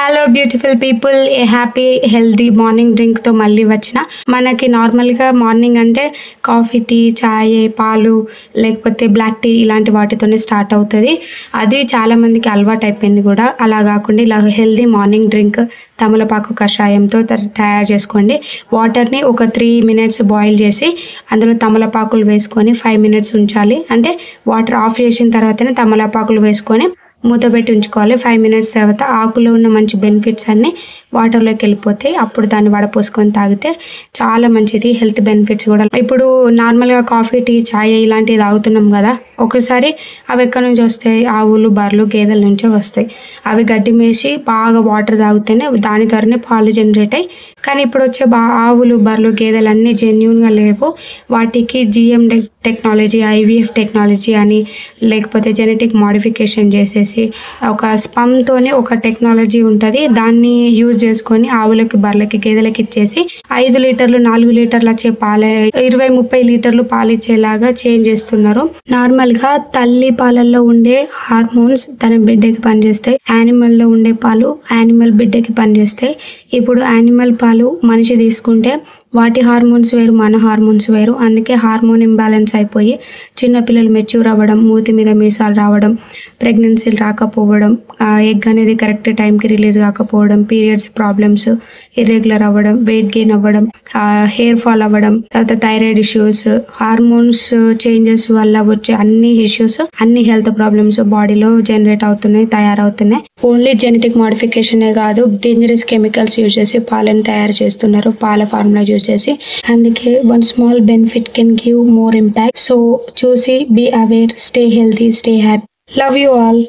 Hello beautiful people, a happy healthy morning డ్రింక్తో మళ్ళీ వచ్చిన. మనకి నార్మల్గా మార్నింగ్ అంటే కాఫీ, టీ, చాయ్, పాలు లేకపోతే బ్లాక్ టీ ఇలాంటి వాటితోనే స్టార్ట్ అవుతుంది. అది చాలామందికి అలవాటు అయిపోయింది కూడా. అలా కాకుండా ఇలా హెల్తీ మార్నింగ్ డ్రింక్ తమలపాకు కషాయంతో తయారు చేసుకోండి. వాటర్ని ఒక 3 minutes బాయిల్ చేసి అందులో తమలపాకులు వేసుకొని 5 minutes ఉంచాలి. అంటే వాటర్ ఆఫ్ చేసిన తర్వాతనే తమలపాకులు వేసుకొని మూత పెట్టి ఉంచుకోవాలి. 5 minutes తర్వాత ఆకులో ఉన్న మంచి బెనిఫిట్స్ అన్నీ వాటర్లోకి వెళ్ళిపోతాయి. అప్పుడు దాన్ని వడపోసుకొని తాగితే చాలా మంచిది. హెల్త్ బెనిఫిట్స్ కూడా. ఇప్పుడు నార్మల్గా కాఫీ, టీ, చాయ్ ఇలాంటివి తాగుతున్నాం కదా, ఒకసారి అవి ఎక్కడి నుంచి వస్తాయి? ఆవులు, బర్రెలు, గేదెల నుంచే వస్తాయి. అవి గడ్డి మేసి బాగా వాటర్ తాగితేనే దాని ద్వారానే పాలు జనరేట్ అయ్యి. కానీ ఇప్పుడు వచ్చే ఆవులు, బర్రెలు, గేదెలు అన్నీ జెన్యూన్గా లేవు. వాటికి జిఎం టెక్నాలజీ, ఐవీఎఫ్ టెక్నాలజీ అని లేకపోతే జెనెటిక్ మోడిఫికేషన్ చేసేసి ఒక స్పమ్తోనే ఒక టెక్నాలజీ ఉంటుంది. దాన్ని యూజ్ చేసుకొని ఆవులకి, బర్రెలకి, గేదెలకి ఇచ్చేసి 5 లీటర్లు 4 లీటర్లు వచ్చే పాలే 20-30 లీటర్లు పాలు ఇచ్చేలాగా చేంజ్ చేస్తున్నారు. నార్మల్గా తల్లి పాలల్లో ఉండే హార్మోన్స్ తన బిడ్డకి పనిచేస్తాయి. యానిమల్లో ఉండే పాలు యానిమల్ బిడ్డకి పనిచేస్తాయి. ఇప్పుడు యానిమల్ పాలు మనిషి తీసుకుంటే వాటి హార్మోన్స్ వేరు, మన హార్మోన్స్ వేరు. అందుకే హార్మోన్ ఇంబ్యాలెన్స్ అయిపోయి చిన్నపిల్లలు మెచ్యూర్ అవ్వడం, మూతి మీద మీసాలు రావడం, ప్రెగ్నెన్సీలు రాకపోవడం, ఎగ్ అనేది కరెక్ట్ టైంకి రిలీజ్ కాకపోవడం, పీరియడ్స్ ప్రాబ్లమ్స్, ఇర్రెగ్యులర్ అవ్వడం, వెయిట్ గెయిన్ అవ్వడం, హెయిర్ ఫాల్ అవ్వడం, తర్వాత థైరాయిడ్ ఇష్యూస్, హార్మోన్స్ చేంజెస్ వల్ల వచ్చే అన్ని ఇష్యూస్, అన్ని హెల్త్ ప్రాబ్లమ్స్ బాడీలో జనరేట్ అవుతున్నాయి, తయారవుతున్నాయి. ఓన్లీ జెనెటిక్ మోడిఫికేషనే కాదు, డేంజరస్ కెమికల్స్ యూజ్ చేసి పాలను తయారు చేస్తున్నారు, పాల ఫార్ములా యూజ్ చేసి. అందుకే one small benefit can give more impact. So చూసి be aware, stay healthy, stay happy. Love you all.